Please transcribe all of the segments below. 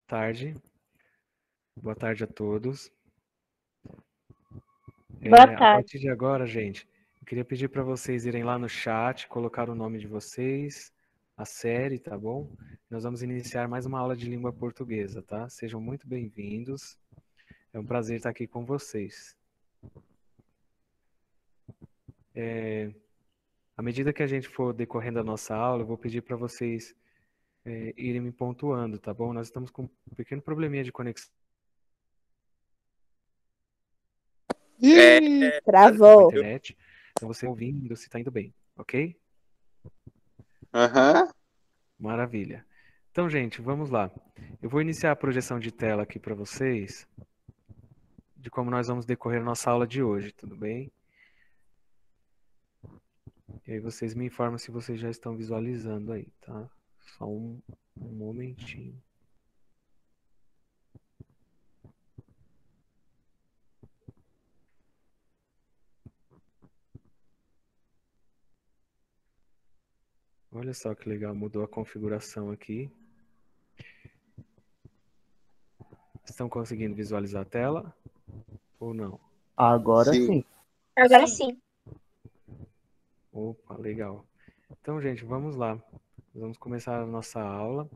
Tarde. Boa tarde a todos. Boa A tarde. partir de agora, gente, eu queria pedir para vocês irem lá no chat, colocar o nome de vocês, a série, tá bom? Nós vamos iniciar mais uma aula de língua portuguesa, tá? Sejam muito bem-vindos. É um prazer estar aqui com vocês. À medida que a gente for decorrendo a nossa aula, eu vou pedir para vocês irem me pontuando, tá bom? Nós estamos com um pequeno probleminha de conexão Ih, com a travou. internet. Então, você ouvindo se está indo bem, ok? Aham. Maravilha. Então, gente, vamos lá. Eu vou iniciar a projeção de tela aqui para vocês, de como nós vamos decorrer a nossa aula de hoje, tudo bem? E aí vocês me informam se vocês já estão visualizando aí, tá? Só um momentinho. Olha só que legal, mudou a configuração aqui. Estão conseguindo visualizar a tela? Ou não? Agora Sim. sim. Agora sim. Opa, legal. Então, gente, vamos lá. Vamos começar a nossa aula.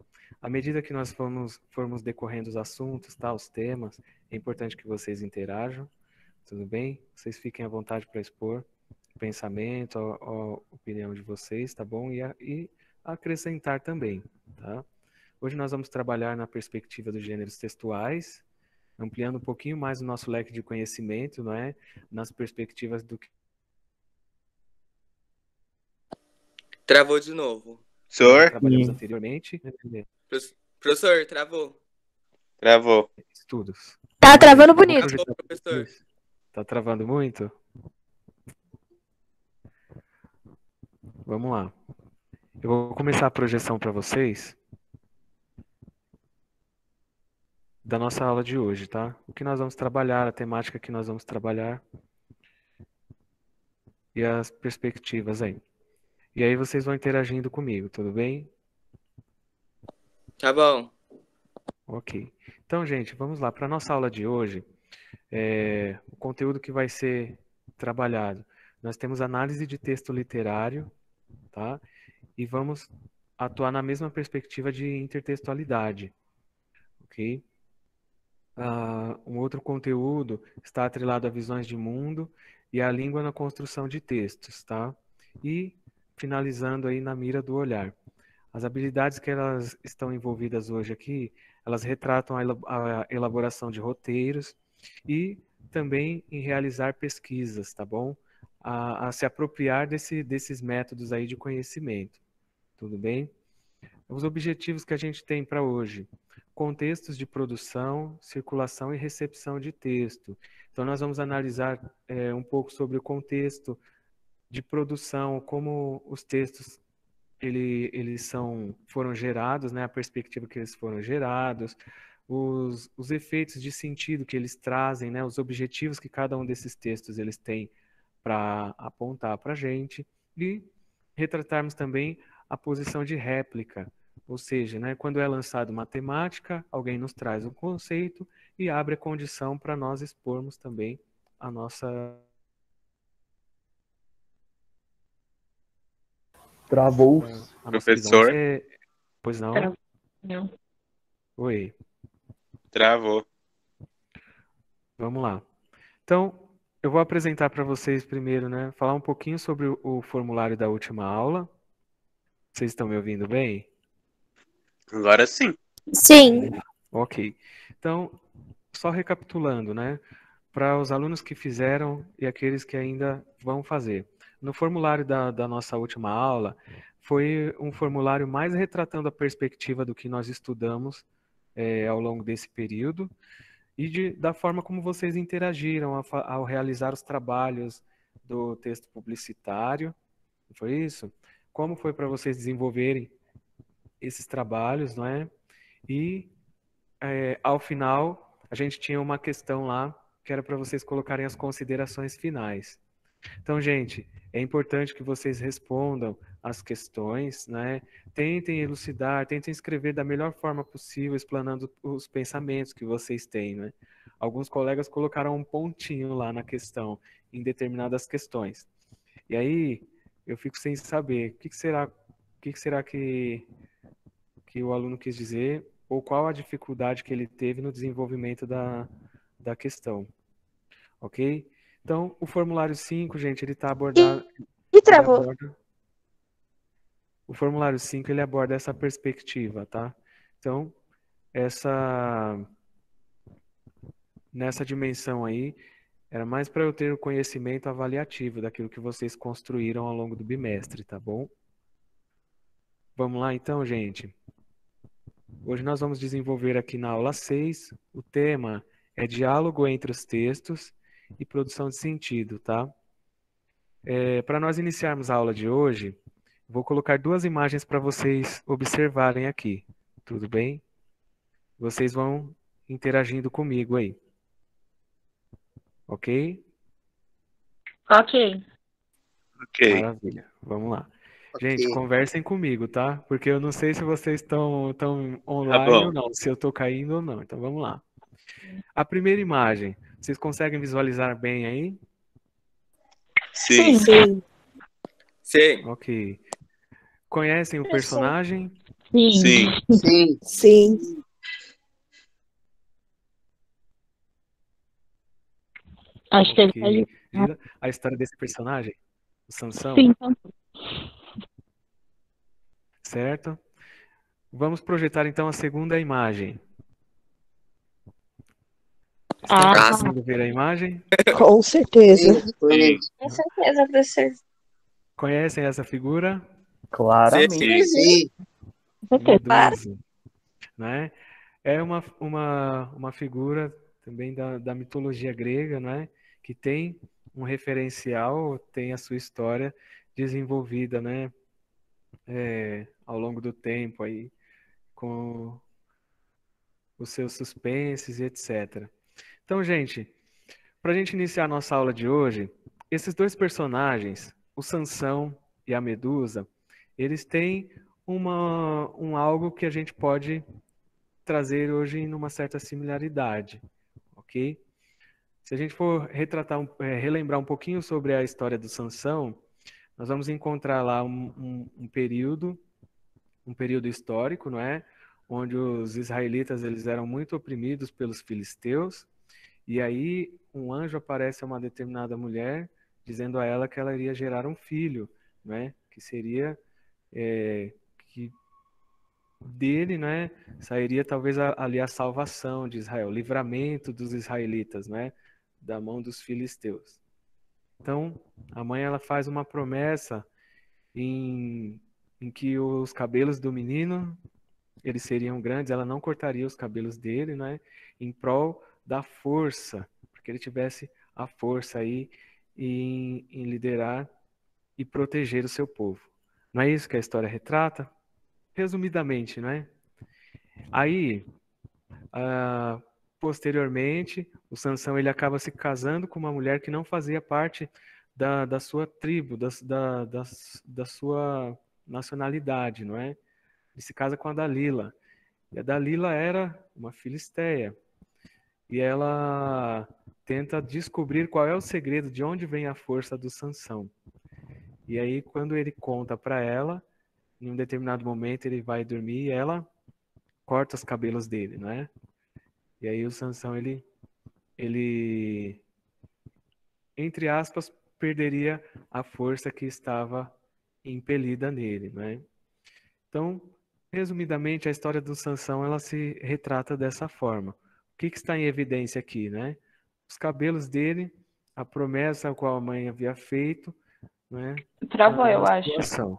À medida que nós formos decorrendo os assuntos, tá, os temas, é importante que vocês interajam, tudo bem? Vocês fiquem à vontade para expor o pensamento, a opinião de vocês, tá bom? E acrescentar também, tá? Hoje nós vamos trabalhar na perspectiva dos gêneros textuais, ampliando um pouquinho mais o nosso leque de conhecimento, não é? Nas perspectivas do que Travou de novo. Professor, trabalhamos Sim. anteriormente, Professor, travou. travou. estudos. Tá Então, travando gente, eu vou bonito. projetar Travou, para professor. vocês. Tá travando muito? Vamos lá. Eu vou começar a projeção para vocês da nossa aula de hoje, tá? O que nós vamos trabalhar, a temática que nós vamos trabalhar e as perspectivas aí. E aí vocês vão interagindo comigo, tudo bem? Tá bom. Ok. Então, gente, vamos lá. Para a nossa aula de hoje, o conteúdo que vai ser trabalhado. Nós temos análise de texto literário, tá? E vamos atuar na mesma perspectiva de intertextualidade, ok? Um outro conteúdo está atrelado a visões de mundo e a língua na construção de textos, tá? E finalizando aí na mira do olhar. As habilidades que elas estão envolvidas hoje aqui, elas retratam a elaboração de roteiros e também em realizar pesquisas, tá bom? A se apropriar desses métodos aí de conhecimento, tudo bem? Os objetivos que a gente tem para hoje: contextos de produção, circulação e recepção de texto. Então, nós vamos analisar um pouco sobre o contexto de produção, como os textos eles foram gerados, né, a perspectiva que eles foram gerados, os efeitos de sentido que eles trazem, né, os objetivos que cada um desses textos eles têm para apontar para a gente, e retratarmos também a posição de réplica, ou seja, né, quando é lançado uma temática, alguém nos traz um conceito e abre a condição para nós expormos também a nossa... Travou. a nossa visão. Professor, Pois não? Não. Oi, travou. vamos lá. Então, eu vou apresentar para vocês primeiro, né, falar um pouquinho sobre o formulário da última aula. Vocês estão me ouvindo bem? Agora sim. Sim. Ok. Então, só recapitulando, né, para os alunos que fizeram e aqueles que ainda vão fazer. No formulário da nossa última aula, foi um formulário mais retratando a perspectiva do que nós estudamos ao longo desse período e da forma como vocês interagiram ao realizar os trabalhos do texto publicitário. Não foi isso? Como foi para vocês desenvolverem esses trabalhos, não é? E ao final, a gente tinha uma questão lá que era para vocês colocarem as considerações finais. Então, gente, é importante que vocês respondam as questões, né? Tentem elucidar, tentem escrever da melhor forma possível, explanando os pensamentos que vocês têm, né? Alguns colegas colocaram um pontinho lá na questão, em determinadas questões. E aí, eu fico sem saber, o que o aluno quis dizer, ou qual a dificuldade que ele teve no desenvolvimento da questão, ok? Então, o formulário 5, gente, ele está abordado, E ele travou. aborda, o formulário 5, ele aborda essa perspectiva, tá? Então, nessa dimensão aí, era mais para eu ter o conhecimento avaliativo daquilo que vocês construíram ao longo do bimestre, tá bom? Vamos lá então, gente. Hoje nós vamos desenvolver aqui na aula 6, o tema é diálogo entre os textos e produção de sentido, tá? Para nós iniciarmos a aula de hoje, vou colocar duas imagens para vocês observarem aqui, tudo bem? Vocês vão interagindo comigo aí, ok? Ok. Ok. Maravilha, vamos lá. Gente, conversem comigo, tá? Porque eu não sei se vocês estão online ou bom. não, se eu estou caindo ou não. Então vamos lá. A primeira imagem, vocês conseguem visualizar bem aí? Sim. Sim. Sim. Ok. Conhecem o Professor. personagem? Sim. Sim. Acho que ele Ok. vai. Gila, a história desse personagem? O Sansão? Sim, Certo? Vamos projetar então a segunda imagem. Estão Ah. conseguindo ver a imagem? Com certeza. Sim. Com certeza, professor. Conhecem essa figura? Claramente. Sim. com certeza. Medusa, né? É uma figura também da mitologia grega, né? Que tem um referencial, tem a sua história desenvolvida, né? Ao longo do tempo aí, com os seus suspenses e etc. Então, gente, para a gente iniciar a nossa aula de hoje, esses dois personagens, o Sansão e a Medusa, eles têm um algo que a gente pode trazer hoje numa certa similaridade, ok? Se a gente for relembrar um pouquinho sobre a história do Sansão, nós vamos encontrar lá um período histórico, não é? Onde os israelitas eles eram muito oprimidos pelos filisteus, e aí um anjo aparece a uma determinada mulher, dizendo a ela que ela iria gerar um filho, né? Que seria que dele, né, sairia talvez ali a salvação de Israel, o livramento dos israelitas, né, da mão dos filisteus. Então, a mãe ela faz uma promessa em que os cabelos do menino eles seriam grandes, ela não cortaria os cabelos dele, né, em prol da força, porque ele tivesse a força aí em liderar e proteger o seu povo. Não é isso que a história retrata? Resumidamente, não é? Aí, posteriormente, o Sansão ele acaba se casando com uma mulher que não fazia parte da sua tribo, da sua nacionalidade, não é? Ele se casa com a Dalila. E a Dalila era uma filisteia. E ela tenta descobrir qual é o segredo, de onde vem a força do Sansão. E aí, quando ele conta para ela, em um determinado momento ele vai dormir e ela corta os cabelos dele, não é? E aí o Sansão, ele, entre aspas, perderia a força que estava impelida nele, né? Então, resumidamente, a história do Sansão, ela se retrata dessa forma. O que está em evidência aqui, né? Os cabelos dele, a promessa a qual a mãe havia feito, né? Travou, Na eu acho. situação.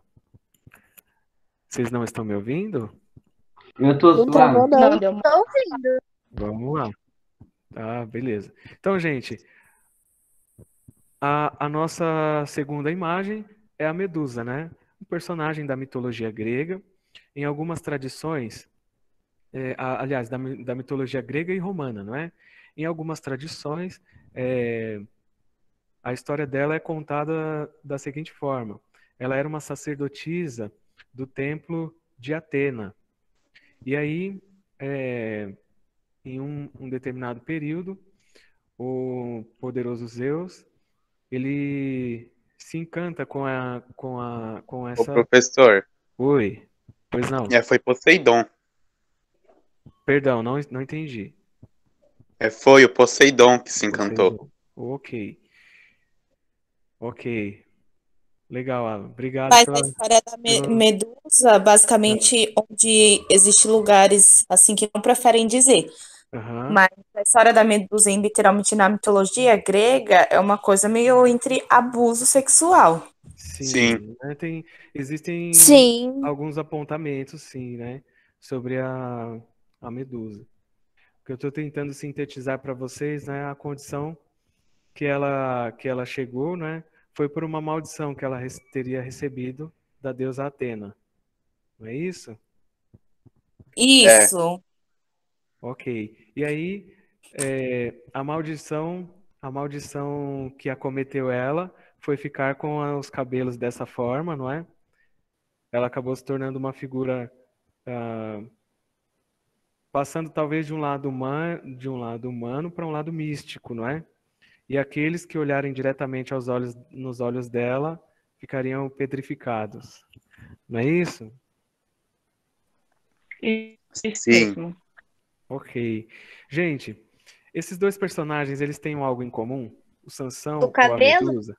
Vocês não estão me ouvindo? Eu tô Não travou, suave. não. Não, deu uma. Vamos lá. Tá, beleza. Então, gente, a nossa segunda imagem é a Medusa, né? Um personagem da mitologia grega. Em algumas tradições, aliás, da mitologia grega e romana, não é? Em algumas tradições, a história dela é contada da seguinte forma. Ela era uma sacerdotisa do templo de Atena. E aí, em um determinado período, o poderoso Zeus, ele se encanta com O essa... professor. Oi, pois não. Foi Poseidon. Perdão, não entendi. Foi o Poseidon que se encantou. Poseidon. Ok. Legal, Alan. Obrigado Mas pela... a história da Medusa, basicamente, onde existem lugares assim que não preferem dizer. Aham. Mas a história da Medusa, literalmente na mitologia grega, é uma coisa meio entre abuso sexual. Sim, né, existem Sim. alguns apontamentos, sim, né, sobre a Medusa. O que eu estou tentando sintetizar para vocês, né, a condição que ela chegou, né, foi por uma maldição que ela teria recebido da deusa Atena. Não é isso? Isso. Ok. E aí, a maldição que acometeu ela foi ficar com os cabelos dessa forma, não é? Ela acabou se tornando uma figura, passando talvez de um lado humano para um lado místico, não é? E aqueles que olharem diretamente nos olhos dela ficariam petrificados. Não é isso? Isso Sim. mesmo. Ok. Gente, esses dois personagens, eles têm algo em comum? O Sansão O ou a cabelo? Medusa?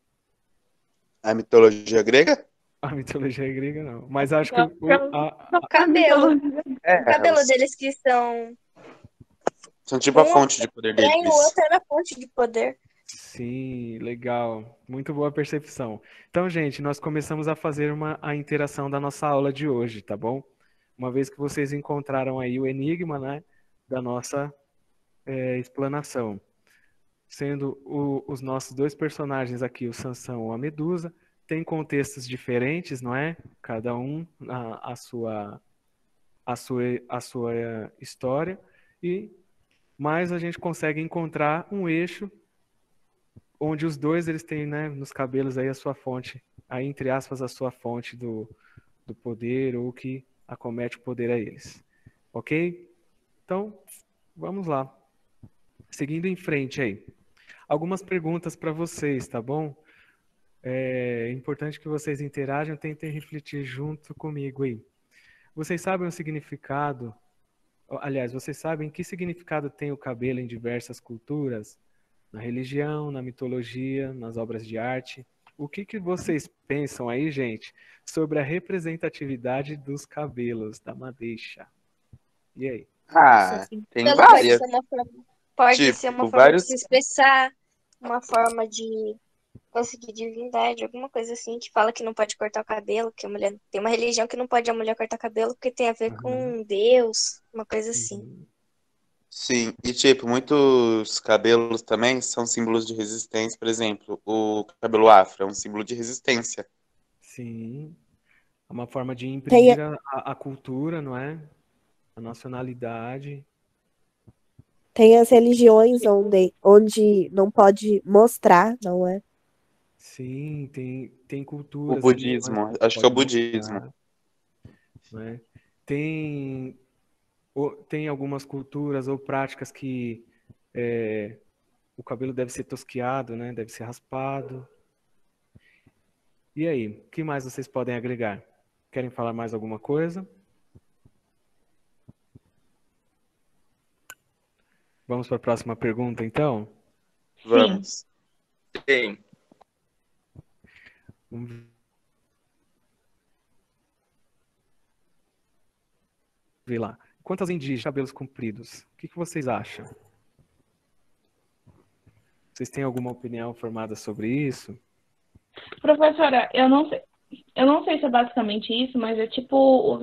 A mitologia grega? A mitologia grega não. Mas acho que O cabelo. O cabelo deles que são... São tipo a fonte de poder E o deles. outro era a fonte de poder. Sim, legal. Muito boa percepção. Então, gente, nós começamos a fazer a interação da nossa aula de hoje, tá bom? Uma vez que vocês encontraram aí o enigma, né, da nossa explanação. Sendo os nossos dois personagens aqui, o Sansão ou a Medusa, tem contextos diferentes, não é? Cada um a sua história, mas a gente consegue encontrar um eixo onde os dois eles têm, né, nos cabelos aí a sua fonte, aí entre aspas a sua fonte do poder ou que acomete o poder a eles. Ok? Então, vamos lá. Seguindo em frente aí. Algumas perguntas para vocês, tá bom? É importante que vocês interajam, tentem refletir junto comigo aí. Vocês sabem o significado, aliás, vocês sabem que significado tem o cabelo em diversas culturas? Na religião, na mitologia, nas obras de arte. O que vocês pensam aí, gente, sobre a representatividade dos cabelos da madeixa? E aí? Tem Pelo várias. pode ser uma Tipo, forma de vários. se expressar, uma forma de conseguir divindade, alguma coisa assim, que fala que não pode cortar o cabelo, que a mulher tem uma religião que não pode a mulher cortar o cabelo porque tem a ver com Deus, uma coisa assim. Sim, e tipo, muitos cabelos também são símbolos de resistência. Por exemplo, o cabelo afro é um símbolo de resistência. Sim. É uma forma de imprimir a cultura, não é? A nacionalidade. Tem as religiões onde não pode mostrar, não é? Sim, tem culturas. O budismo, acho que é o budismo. Mostrar, né? Tem algumas culturas ou práticas que o cabelo deve ser tosquiado, né? Deve ser raspado. E aí, o que mais vocês podem agregar? Querem falar mais alguma coisa? Vamos para a próxima pergunta, então? Vamos. Sim. Vamos ver lá. Quantas indígenas cabelos compridos? O que vocês acham? Vocês têm alguma opinião formada sobre isso? Professora, eu não sei se é basicamente isso, mas é tipo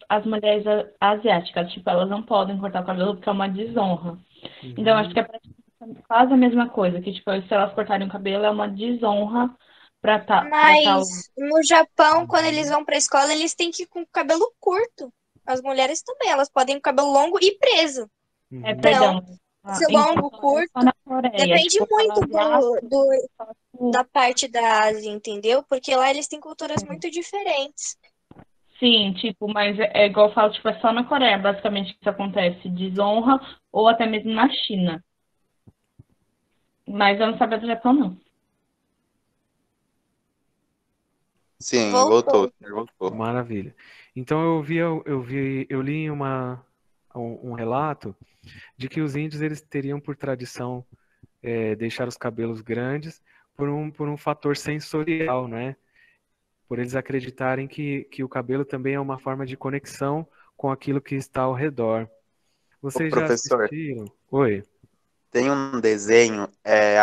as mulheres asiáticas, tipo, elas não podem cortar o cabelo porque é uma desonra. Então, acho que é praticamente quase a mesma coisa, que tipo, se elas cortarem o cabelo é uma desonra pra Mas no Japão, quando eles vão pra escola, eles têm que ir com o cabelo curto. As mulheres também, elas podem ir com o cabelo longo e preso. Perdão. Se longo, curto, Coreia, depende tipo, muito da parte da Ásia, entendeu? Porque lá eles têm culturas muito diferentes. Sim, tipo, mas é igual eu falo, tipo, é só na Coreia, basicamente, que isso acontece, desonra, ou até mesmo na China. Mas eu não sabia do Japão, não. Sim, Voltou. voltou. Maravilha. Então eu li em um relato de que os índios eles teriam por tradição deixar os cabelos grandes por um fator sensorial, né? Por eles acreditarem que o cabelo também é uma forma de conexão com aquilo que está ao redor. Ô, Vocês já professor, assistiram? Oi. tem um desenho,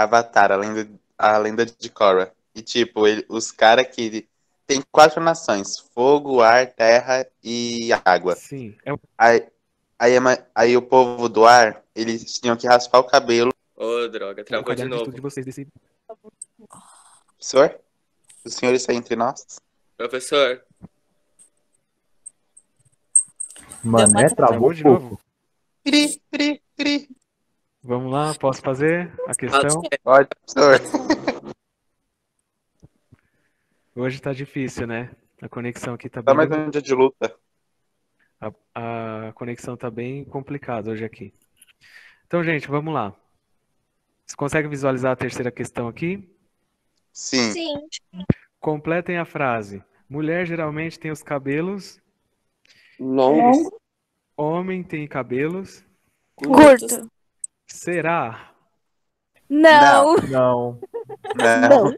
Avatar, a lenda de Korra. E, tipo, os caras que... Tem 4 nações: fogo, ar, terra e água. Sim, Aí, aí o povo do ar, eles tinham que raspar o cabelo. Ô, droga, o travou de caderno de estudo novo. de vocês desse. Professor? O senhor está entre nós? Professor, Mano, uma Travou de novo? Cri, cri, cri. Vamos lá, posso fazer a questão? Pode, professor. Hoje tá difícil, né? A conexão aqui tá Tá bem. mais um dia de luta. A conexão tá bem complicada hoje aqui. Então, gente, vamos lá. Você consegue visualizar a terceira questão aqui? Sim. Sim. Completem a frase. Mulher geralmente tem os cabelos. longos, Homem tem cabelos. curtos. Curto. Será? Não. Não. Não.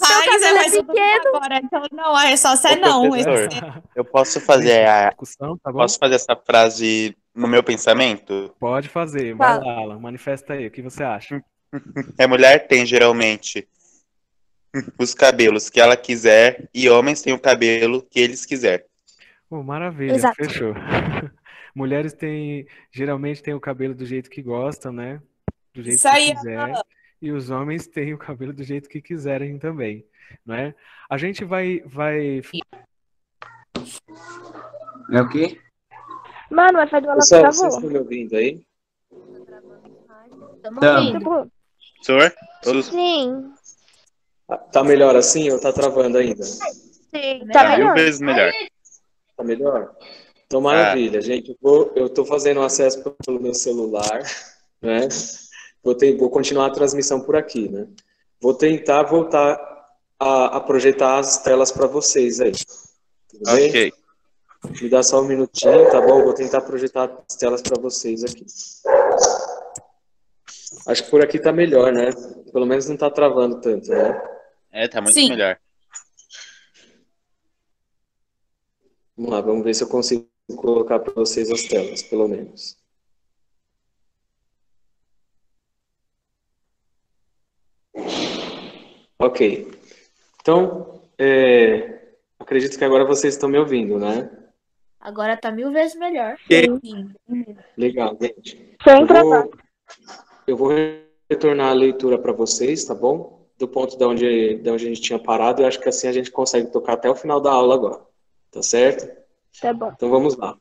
Ai, cabelo você é vai ser pequeno. agora, então não, a resposta é Ô, não. professor, eu posso Gente, fazer discussão, tá bom? posso fazer essa frase no meu pensamento? Pode fazer. Vai Fala. lá, Alan. Manifesta aí. O que você acha? A mulher tem geralmente os cabelos que ela quiser e homens têm o cabelo que eles quiserem. Pô, maravilha. Exato. Fechou. Mulheres geralmente têm o cabelo do jeito que gostam, né? Do jeito Isso que aí, quiser. E os homens têm o cabelo do jeito que quiserem também, não é? A gente vai É o quê? Mano, o Wi-Fi do Alan Pessoal, vocês travou. estão me ouvindo aí? Estamos Tamo. ouvindo. Professor? Sim. Tá melhor assim ou tá travando ainda? Sim. Tá Tá mil melhor. vezes melhor. Tá melhor? Então, maravilha, gente. Eu tô fazendo acesso pelo meu celular, né? Vou continuar a transmissão por aqui, né? Vou tentar voltar a projetar as telas para vocês aí. Tudo bem? Ok. Me dá só um minutinho, tá bom? Vou tentar projetar as telas para vocês aqui. Acho que por aqui tá melhor, né? Pelo menos não tá travando tanto, né? Tá muito Sim. melhor. Vamos lá, vamos ver se eu consigo colocar para vocês as telas, pelo menos. Ok. Então, acredito que agora vocês estão me ouvindo, né? Agora tá 1000 vezes melhor. Sim. Legal, gente. Sem travar. Eu vou retornar a leitura para vocês, tá bom? Do ponto de onde a gente tinha parado. Eu acho que assim a gente consegue tocar até o final da aula agora. Tá certo? Tá bom. Então vamos lá.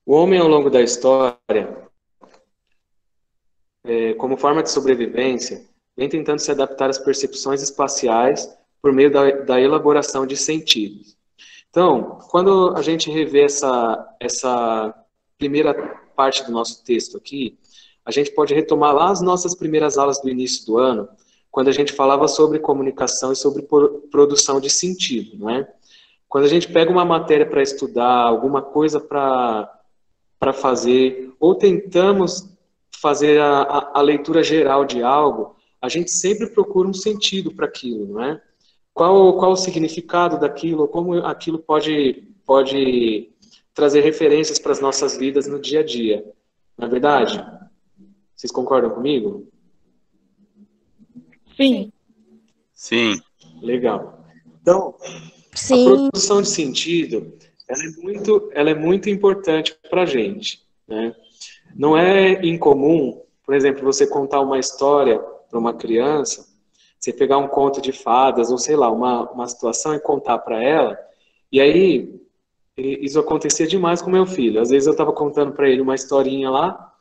O homem, ao longo da história, como forma de sobrevivência, vem tentando se adaptar às percepções espaciais por meio da elaboração de sentidos. Então, quando a gente revê essa primeira parte do nosso texto aqui, a gente pode retomar lá as nossas primeiras aulas do início do ano, quando a gente falava sobre comunicação e sobre produção de sentido, não é? Quando a gente pega uma matéria para estudar, alguma coisa para fazer, ou tentamos fazer a leitura geral de algo, a gente sempre procura um sentido para aquilo, não é? Qual o significado daquilo, como aquilo pode trazer referências para as nossas vidas no dia a dia. Não é verdade? Vocês concordam comigo? Sim. Sim. Legal. Então, Sim. a produção de sentido, ela é muito importante para a gente, né? Não é incomum, por exemplo, você contar uma história para uma criança, você pegar um conto de fadas, ou sei lá, uma situação e contar para ela, e aí isso acontecia demais com meu filho. Às vezes eu estava contando para ele uma historinha lá,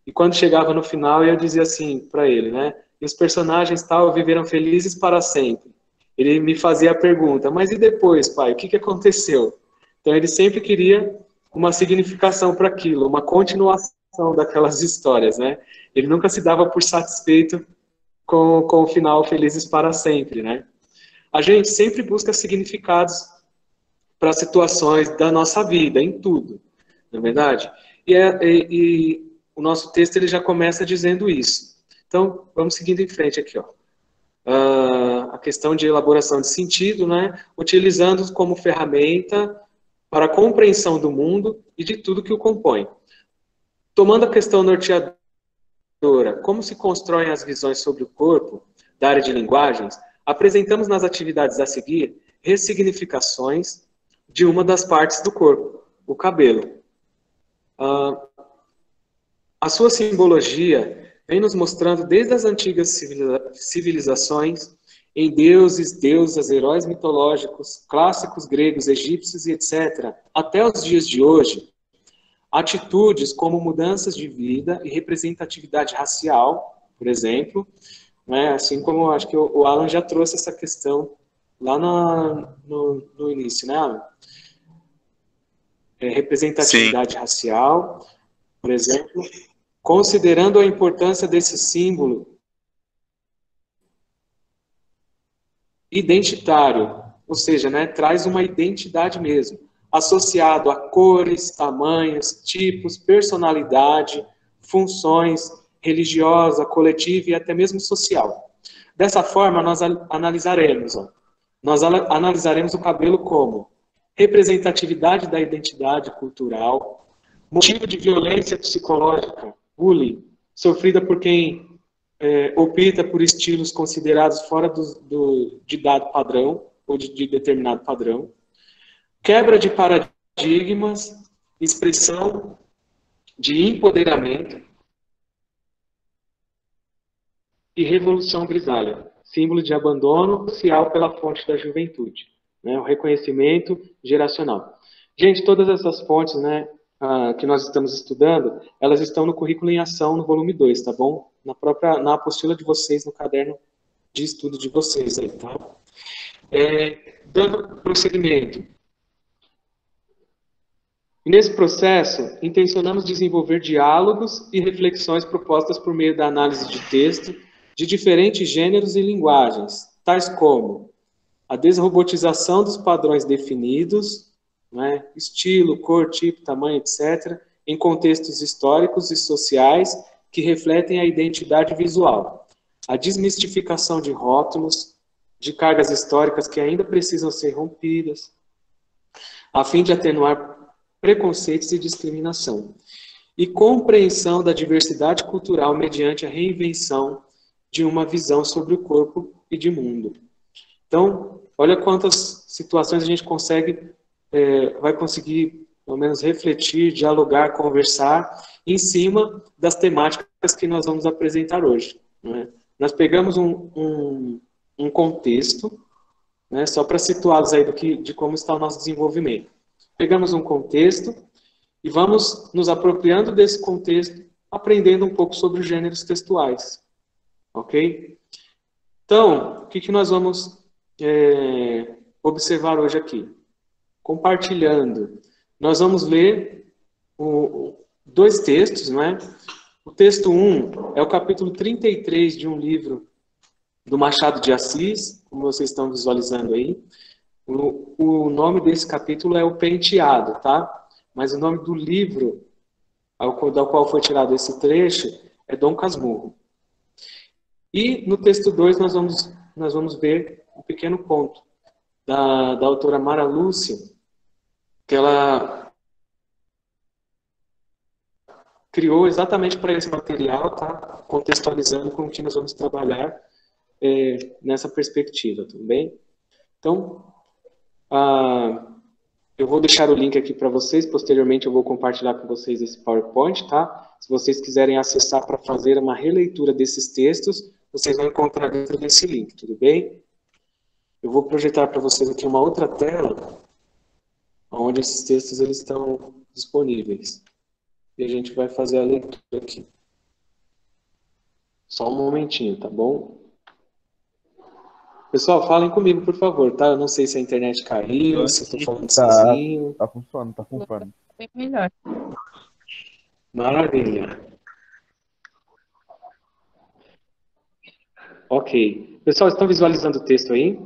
e quando chegava no final eu dizia assim para ele, né? e os personagens tal viveram felizes para sempre. Ele me fazia a pergunta, mas e depois, pai, o que aconteceu? Então ele sempre queria uma significação para aquilo, uma continuação daquelas histórias, né? Ele nunca se dava por satisfeito com o final felizes para sempre, né? A gente sempre busca significados para situações da nossa vida, em tudo, não é verdade? E o nosso texto ele já começa dizendo isso. Então, vamos seguindo em frente aqui, ó. A questão de elaboração de sentido, né? Utilizando como ferramenta para a compreensão do mundo e de tudo que o compõe. Tomando a questão norteadora, como se constroem as visões sobre o corpo, da área de linguagens, apresentamos nas atividades a seguir ressignificações de uma das partes do corpo, o cabelo. A sua simbologia vem nos mostrando desde as antigas civilizações, em deuses, deusas, heróis mitológicos, clássicos gregos, egípcios e etc., até os dias de hoje, atitudes como mudanças de vida e representatividade racial, por exemplo, né, assim como acho que o Alan já trouxe essa questão lá no início, né, Alan? Representatividade racial, por exemplo, considerando a importância desse símbolo identitário, ou seja, né, traz uma identidade mesmo, associado a cores, tamanhos, tipos, personalidade, funções, religiosa, coletiva e até mesmo social. Dessa forma, nós analisaremos o cabelo como representatividade da identidade cultural, motivo de violência psicológica, bullying, sofrida por quem opta por estilos considerados fora de dado padrão, ou de determinado padrão, quebra de paradigmas, expressão de empoderamento e revolução grisalha, símbolo de abandono social pela fonte da juventude, né, o reconhecimento geracional. Gente, todas essas fontes, né, que nós estamos estudando, elas estão no currículo em ação, no volume 2, tá bom? Na apostila de vocês, no caderno de estudo de vocês aí, tá? Dando prosseguimento. E nesse processo, intencionamos desenvolver diálogos e reflexões propostas por meio da análise de texto de diferentes gêneros e linguagens, tais como a desrobotização dos padrões definidos, né, estilo, cor, tipo, tamanho, etc., em contextos históricos e sociais que refletem a identidade visual, a desmistificação de rótulos, de cargas históricas que ainda precisam ser rompidas, a fim de atenuar preconceitos e discriminação, e compreensão da diversidade cultural mediante a reinvenção de uma visão sobre o corpo e de mundo. Então, olha quantas situações a gente vai conseguir, pelo menos, refletir, dialogar, conversar em cima das temáticas que nós vamos apresentar hoje, né? Nós pegamos um contexto, né, só para situá-los aí de como está o nosso desenvolvimento. Pegamos um contexto e vamos nos apropriando desse contexto, aprendendo um pouco sobre os gêneros textuais. Ok? Então, o que nós vamos observar hoje aqui? Compartilhando. Nós vamos ler dois textos, não é? O texto 1 é o capítulo 33 de um livro do Machado de Assis, como vocês estão visualizando aí. O nome desse capítulo é O Penteado, tá? Mas o nome do livro do qual foi tirado esse trecho é Dom Casmurro. E no texto 2 nós vamos ver um pequeno conto da autora Mara Lúcia, que ela criou exatamente para esse material, tá? Contextualizando com o que nós vamos trabalhar nessa perspectiva, tudo bem? Então, eu vou deixar o link aqui para vocês, posteriormente eu vou compartilhar com vocês esse PowerPoint, tá? Se vocês quiserem acessar para fazer uma releitura desses textos, vocês vão encontrar dentro desse link, tudo bem? Eu vou projetar para vocês aqui uma outra tela, onde esses textos eles estão disponíveis. E a gente vai fazer a leitura aqui. Só um momentinho, tá bom? Pessoal, falem comigo, por favor, tá? Eu não sei se a internet caiu, se eu tô falando sozinho. Tá funcionando. Bem melhor. Maravilha. Ok. Pessoal, estão visualizando o texto aí?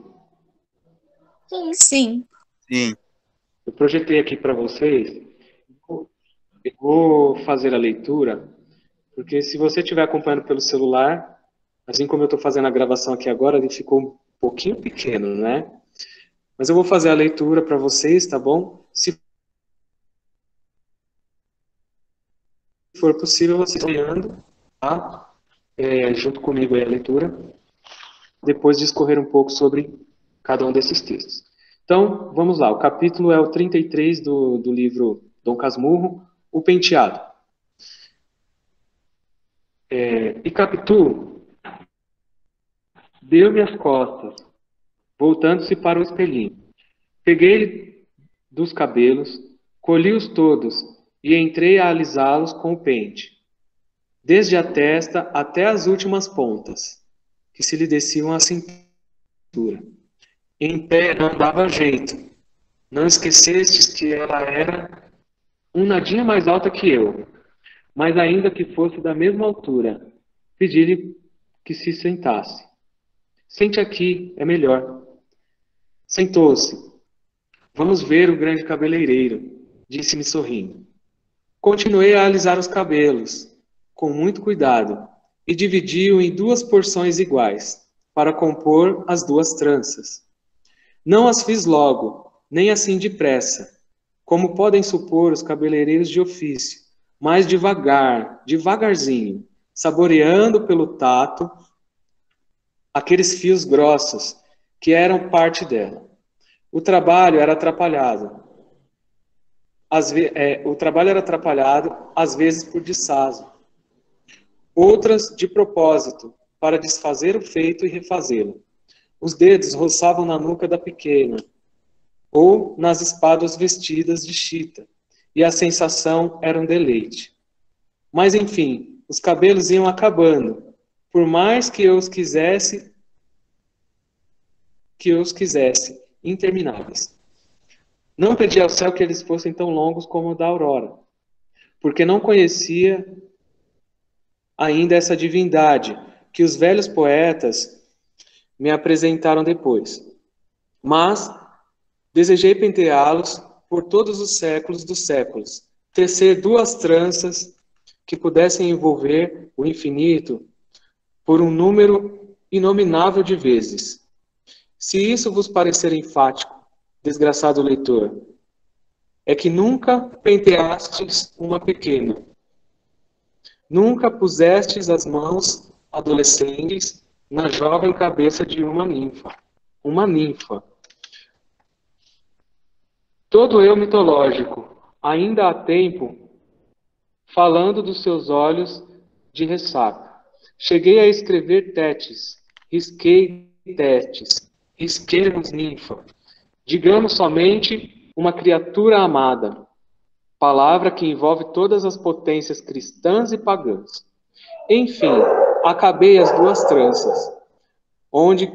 Sim. Sim. Eu projetei aqui para vocês. Eu vou fazer a leitura, porque se você estiver acompanhando pelo celular, assim como eu estou fazendo a gravação aqui agora, ele ficou um pouquinho pequeno, né? Mas eu vou fazer a leitura para vocês, tá bom? Se for possível, vocês olhando, tá? Junto comigo aí a leitura, depois discorrer um pouco sobre cada um desses textos. Então, vamos lá. O capítulo é o 33 do livro Dom Casmurro, O Penteado. E Capitu deu-me as costas, voltando-se para o espelhinho. Peguei-lhe dos cabelos, colhi-os todos e entrei a alisá-los com o pente, desde a testa até as últimas pontas, que se lhe desciam à cintura. Em pé não dava jeito. Não esquecestes que ela era um nadinha mais alta que eu, mas ainda que fosse da mesma altura, pedi-lhe que se sentasse. Sente aqui, é melhor. Sentou-se. Vamos ver o grande cabeleireiro, disse-me sorrindo. Continuei a alisar os cabelos, com muito cuidado, e dividi-o em 2 porções iguais, para compor as 2 tranças. Não as fiz logo, nem assim depressa, como podem supor os cabeleireiros de ofício, mas devagarzinho, saboreando pelo tato aqueles fios grossos que eram parte dela. O trabalho era atrapalhado, às vezes por descaso, outras de propósito, para desfazer o feito e refazê-lo. Os dedos roçavam na nuca da pequena, ou nas espáduas vestidas de chita, e a sensação era um deleite. Mas, enfim, os cabelos iam acabando, por mais que eu os quisesse, intermináveis. Não pedi ao céu que eles fossem tão longos como o da aurora, porque não conhecia ainda essa divindade que os velhos poetas me apresentaram depois. Mas desejei penteá-los por todos os séculos dos séculos, tecer 2 tranças que pudessem envolver o infinito por um número inominável de vezes. Se isso vos parecer enfático, desgraçado leitor, é que nunca penteastes uma pequena. Nunca pusestes as mãos adolescentes na jovem cabeça de uma ninfa. Uma ninfa. Todo eu mitológico, ainda há tempo, falando dos seus olhos de ressaca. Cheguei a escrever tetes, risquei tetes, risquemos ninfa. Digamos somente uma criatura amada, palavra que envolve todas as potências cristãs e pagãs. Enfim, acabei as 2 tranças, onde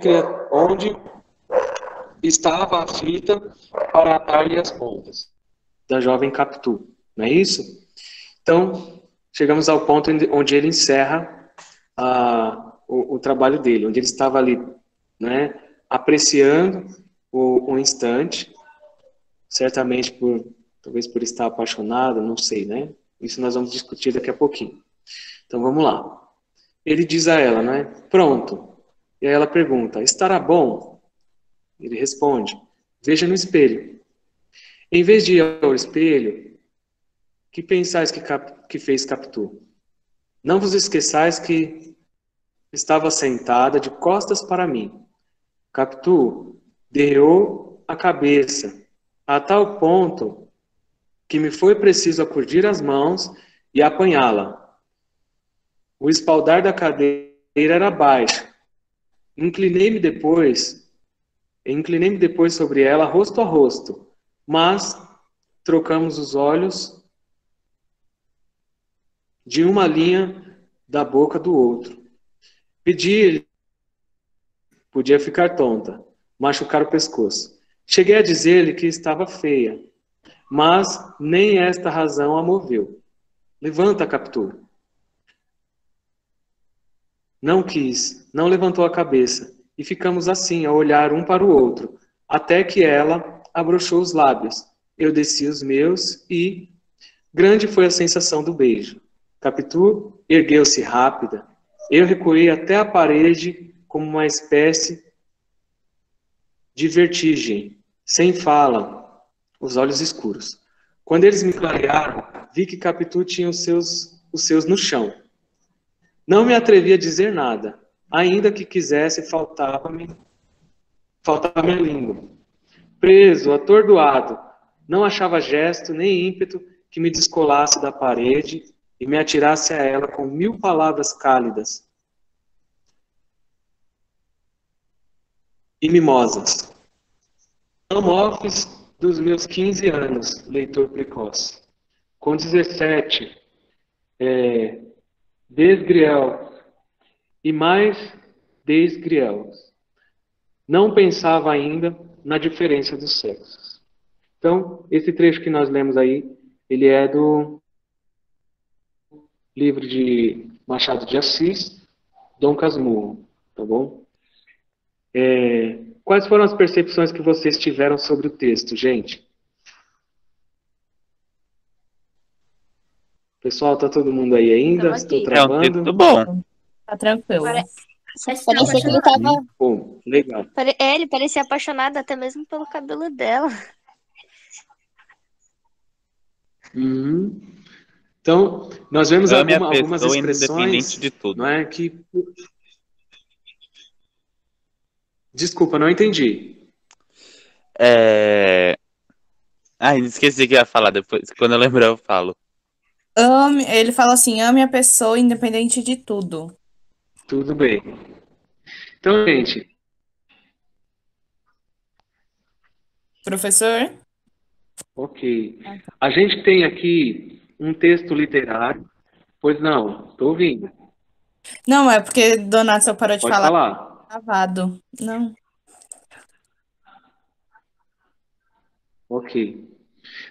estava a fita para atar-lhe as pontas, da jovem Capitu, não é isso? Então, chegamos ao ponto onde ele encerra o trabalho dele, onde ele estava ali, né, apreciando o instante, certamente talvez por estar apaixonado, não sei, né? Isso nós vamos discutir daqui a pouquinho. Então vamos lá. Ele diz a ela, né? Pronto. E aí ela pergunta, estará bom? Ele responde, veja no espelho. Em vez de ir ao espelho, que pensais que fez Capitu? Não vos esqueçais que estava sentada de costas para mim. Capitu derreou a cabeça, a tal ponto que me foi preciso acudir as mãos e apanhá-la. O espaldar da cadeira era baixo. Inclinei-me depois sobre ela, rosto a rosto, mas trocamos os olhos de uma linha da boca do outro. Pedi, podia ficar tonta, machucar o pescoço. Cheguei a dizer-lhe que estava feia, mas nem esta razão a moveu. Levanta, Capitu. Não quis, não levantou a cabeça, e ficamos assim, a olhar um para o outro, até que ela abrochou os lábios. Eu desci os meus e... grande foi a sensação do beijo. Capitu ergueu-se rápida. Eu recuei até a parede como uma espécie de vertigem, sem fala, os olhos escuros. Quando eles me clarearam, vi que Capitu tinha os seus no chão. Não me atrevi a dizer nada, ainda que quisesse, faltava-me a língua. Preso, atordoado, não achava gesto nem ímpeto que me descolasse da parede e me atirasse a ela com 1000 palavras cálidas e mimosas. Home office dos meus 15 anos, leitor precoce. Com 17, desgriel e mais desgriel. Não pensava ainda na diferença dos sexos. Então, esse trecho que nós lemos aí, ele é do livro de Machado de Assis, Dom Casmurro, tá bom? Quais foram as percepções que vocês tiveram sobre o texto, gente? Pessoal, tá todo mundo aí ainda? Estou É um travando? texto bom. Tá tranquilo. Parecia que ele tava. Bom, legal. Ele parecia apaixonado até mesmo pelo cabelo dela. Uhum. Então, nós vemos Ame a algumas pessoa expressões, independente de tudo. não é, que... Desculpa, não entendi. Esqueci que ia falar depois. Quando eu lembrar, eu falo. Ele fala assim, ame a pessoa independente de tudo. Tudo bem. Então, gente, Professor? ok. A gente tem aqui um texto literário. Pois não, estou ouvindo. Não, é porque Donato só parou de Pode falar falar. gravado. Não. Ok.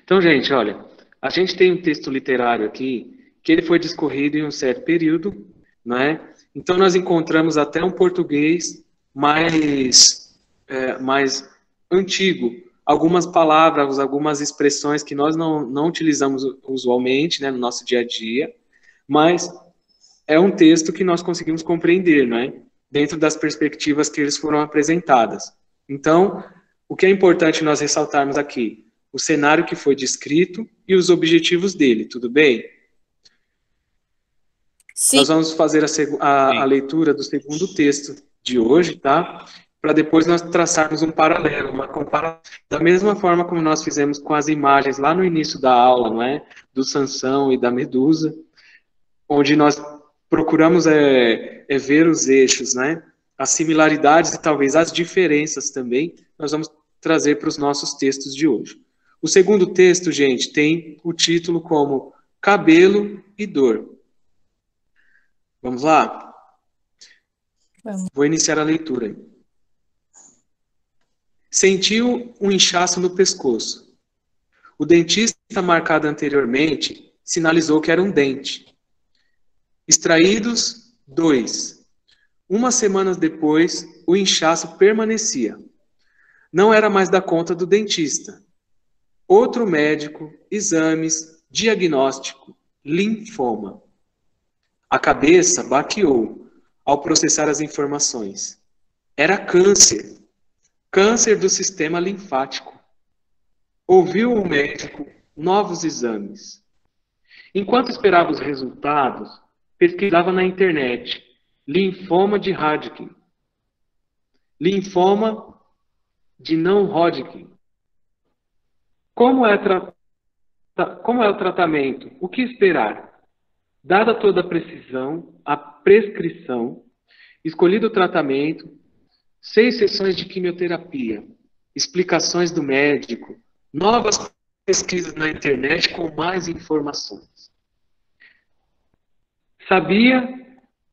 Então, gente, olha, a gente tem um texto literário aqui que ele foi discorrido em um certo período, não é? Então, nós encontramos até um português mais antigo. Algumas palavras, algumas expressões que nós não utilizamos usualmente, né, no nosso dia a dia, mas é um texto que nós conseguimos compreender, não é? Dentro das perspectivas que eles foram apresentadas. Então, o que é importante nós ressaltarmos aqui? O cenário que foi descrito e os objetivos dele, tudo bem? Sim. Nós vamos fazer a leitura do segundo texto de hoje, tá? Para depois nós traçarmos um paralelo, uma comparação. Da mesma forma como nós fizemos com as imagens lá no início da aula, não é? Do Sansão e da Medusa, onde nós procuramos ver os eixos, né? As similaridades e talvez as diferenças também, nós vamos trazer para os nossos textos de hoje. O segundo texto, gente, tem o título como Cabelo e Dor. Vamos lá? Vamos. Vou iniciar a leitura. Sentiu um inchaço no pescoço. O dentista marcado anteriormente sinalizou que era um dente. Extraídos, 2. Umas semanas depois, o inchaço permanecia. Não era mais da conta do dentista. Outro médico, exames, diagnóstico, linfoma. A cabeça baqueou ao processar as informações. Era câncer. Câncer do sistema linfático. Ouviu o médico novos exames. Enquanto esperava os resultados, pesquisava na internet linfoma de Hodgkin, linfoma de não Hodgkin. Como é o tratamento? O que esperar? Dada toda a precisão, a prescrição, escolhido o tratamento, 6 sessões de quimioterapia, explicações do médico, novas pesquisas na internet com mais informações. Sabia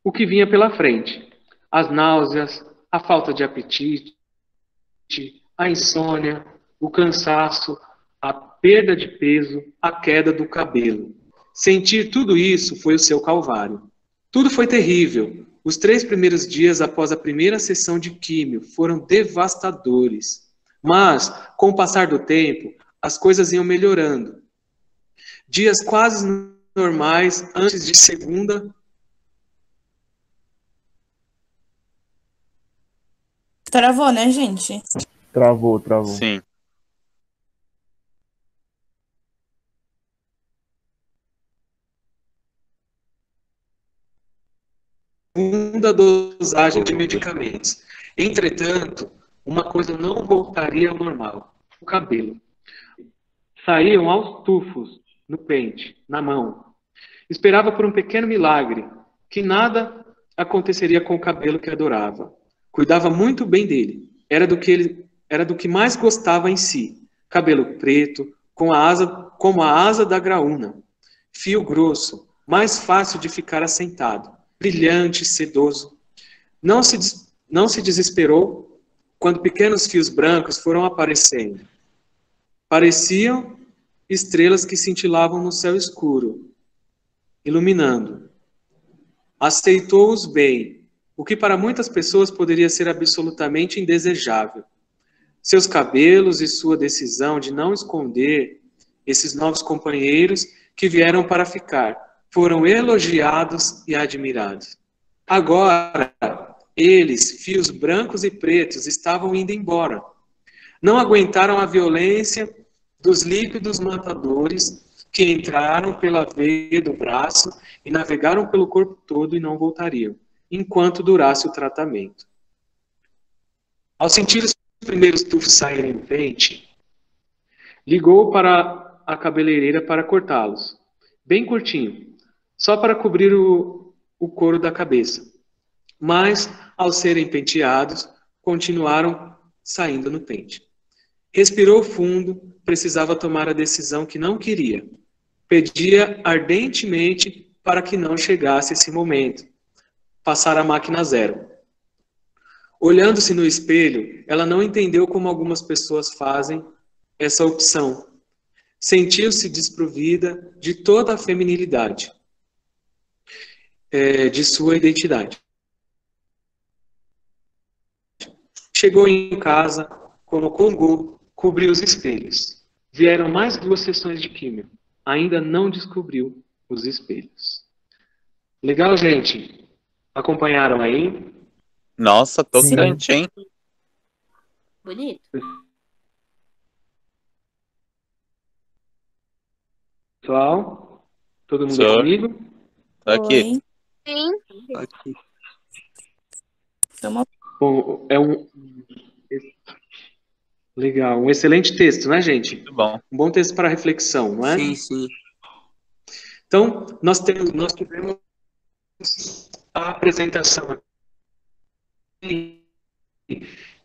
o que vinha pela frente. as náuseas, a falta de apetite, a insônia, o cansaço, a perda de peso, a queda do cabelo. Sentir tudo isso foi o seu calvário. Tudo foi terrível. Os 3 primeiros dias após a primeira sessão de químio foram devastadores. Mas, com o passar do tempo, as coisas iam melhorando. Dias quase normais antes de segunda. Travou, né, gente? Travou. Sim. Segunda dosagem de medicamentos. Entretanto, uma coisa não voltaria ao normal: o cabelo. Saíam aos tufos, no pente, na mão. Esperava por um pequeno milagre, que nada aconteceria com o cabelo que adorava. Cuidava muito bem dele. Era do que mais gostava em si. Cabelo preto, como a asa da graúna. Fio grosso, mais fácil de ficar assentado. Brilhante, sedoso. Não se desesperou quando pequenos fios brancos foram aparecendo. Pareciam estrelas que cintilavam no céu escuro, iluminando. Aceitou-os bem, o que para muitas pessoas poderia ser absolutamente indesejável. Seus cabelos e sua decisão de não esconder esses novos companheiros que vieram para ficar foram elogiados e admirados. Agora, eles, fios brancos e pretos, estavam indo embora. Não aguentaram a violência dos líquidos matadores que entraram pela veia do braço e navegaram pelo corpo todo e não voltariam, enquanto durasse o tratamento. Ao sentir os primeiros tufos saírem do pente, ligou para a cabeleireira para cortá-los, bem curtinho, só para cobrir o couro da cabeça. Mas, ao serem penteados, continuaram saindo no pente. Respirou fundo, precisava tomar a decisão que não queria. Pedia ardentemente para que não chegasse esse momento. Passar a máquina zero. Olhando-se no espelho, ela não entendeu como algumas pessoas fazem essa opção. Sentiu-se desprovida de toda a feminilidade, de sua identidade. Chegou em casa, colocou um gorro, cobriu os espelhos. Vieram mais 2 sessões de químio. Ainda não descobriu os espelhos. Legal, gente? Acompanharam aí? Nossa, tocante, hein? Bonito. Pessoal, todo mundo Só. comigo? Tá aqui. Sim. Aqui. Tamo- Bom, legal, um excelente texto, né, gente? Muito bom. Um bom texto para reflexão, não é? Sim, sim. Então, nós tivemos a apresentação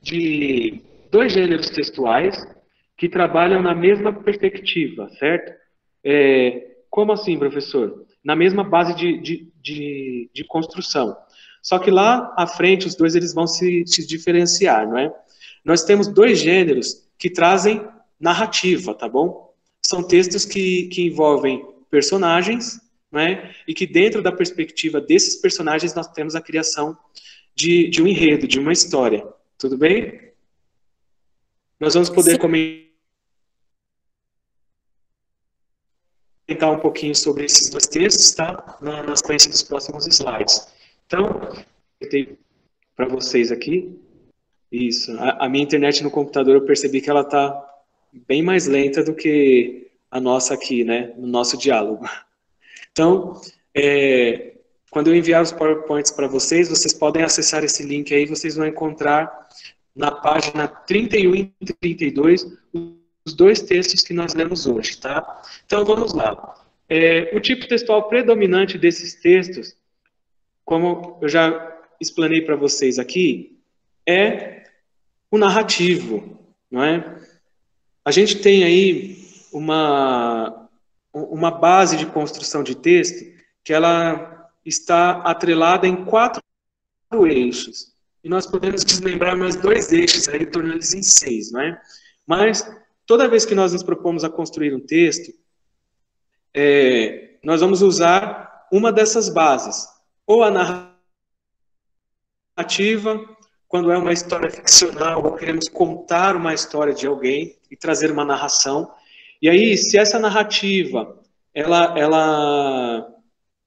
de 2 gêneros textuais que trabalham na mesma perspectiva, certo? Como assim, professor? Na mesma base de construção. Só que lá à frente, os 2 eles vão se diferenciar, não é? Nós temos 2 gêneros que trazem narrativa, tá bom? São textos que envolvem personagens, não é? E que dentro da perspectiva desses personagens nós temos a criação de um enredo, de uma história. Tudo bem? Nós vamos poder comentar um pouquinho sobre esses 2 textos, tá? Na sequência dos próximos slides. Então, eu tenho para vocês aqui. Isso. A minha internet no computador, eu percebi que ela está bem mais lenta do que a nossa aqui, né? No nosso diálogo. Então, quando eu enviar os PowerPoints para vocês, vocês podem acessar esse link aí, vocês vão encontrar na página 31 e 32 os 2 textos que nós lemos hoje, tá? Então, vamos lá. O tipo textual predominante desses textos, como eu já explanei para vocês aqui, é o narrativo, não é? A gente tem aí uma base de construção de texto que ela está atrelada em 4 eixos. E nós podemos desmembrar mais 2 eixos, aí tornando eles em 6, não é? Mas, toda vez que nós nos propomos a construir um texto, nós vamos usar uma dessas bases. Ou a narrativa, quando é uma história ficcional, ou queremos contar uma história de alguém e trazer uma narração. E aí, se essa narrativa,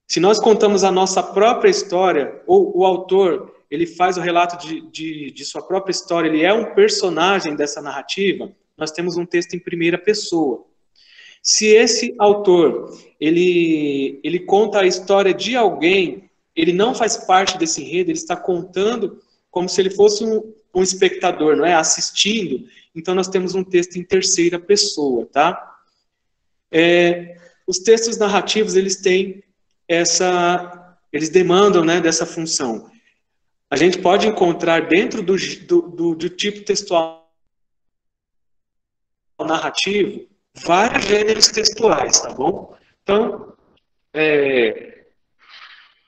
se nós contamos a nossa própria história, ou o autor, ele faz o relato de sua própria história, ele é um personagem dessa narrativa, nós temos um texto em primeira pessoa. Se esse autor, ele conta a história de alguém, ele não faz parte desse enredo, ele está contando como se ele fosse um espectador, não é? Assistindo. Então, nós temos um texto em terceira pessoa, tá? Os textos narrativos, eles têm eles demandam, né, dessa função. A gente pode encontrar dentro do tipo textual narrativo vários gêneros textuais, tá bom? Então,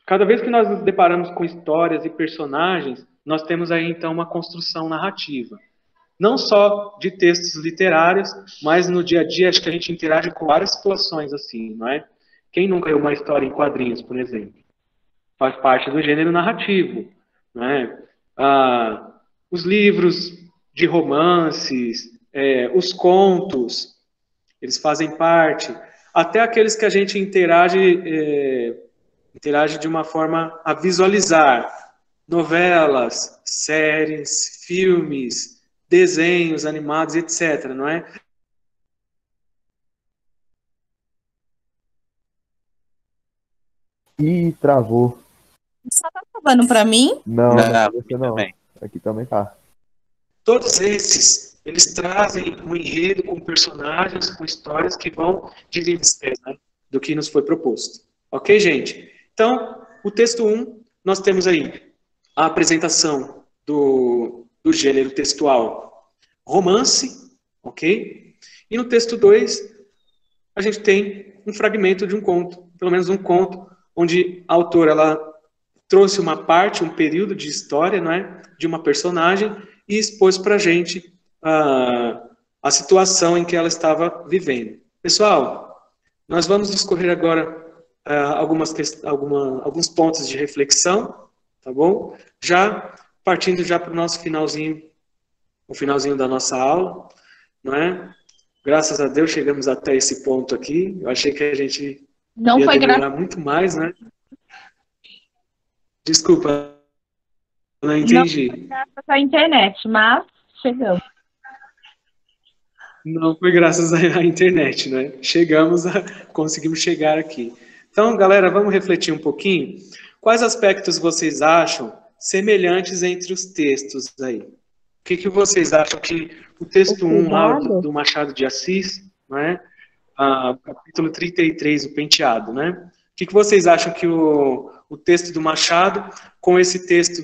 cada vez que nós nos deparamos com histórias e personagens, nós temos aí, então, uma construção narrativa. Não só de textos literários, mas no dia a dia, acho que a gente interage com várias situações assim, não é? Quem nunca leu uma história em quadrinhos, por exemplo? Faz parte do gênero narrativo, não é? Os livros de romances, os contos, eles fazem parte. Até aqueles que a gente interage de uma forma a visualizar. Novelas, séries, filmes, desenhos animados, etc., não é? Ih, travou. Só tá falando pra mim? Não, não é Não, você não. Aqui também tá. Todos esses, eles trazem um enredo com personagens, com histórias que vão dizer, né, do que nos foi proposto. Ok, gente? Então, o texto 1, nós temos aí a apresentação do gênero textual romance, ok? E no texto 2, a gente tem um fragmento de um conto, pelo menos um conto, onde a autora ela trouxe uma parte, um período de história, não é, de uma personagem e expôs para a gente a situação em que ela estava vivendo. Pessoal, nós vamos discorrer agora alguns pontos de reflexão, tá bom? Já partindo já para o nosso finalzinho, o finalzinho da nossa aula, não é? Graças a Deus chegamos até esse ponto aqui. Eu achei que a gente ia demorar muito mais, né? Desculpa, não entendi. Não foi graças à internet, mas chegamos. Não foi graças à internet, né? Conseguimos chegar aqui. Então, galera, vamos refletir um pouquinho. Quais aspectos vocês acham semelhantes entre os textos aí? O que vocês acham que o texto 1 lá do Machado de Assis, né? Capítulo 33, o penteado, né? O que vocês acham que o texto do Machado com esse texto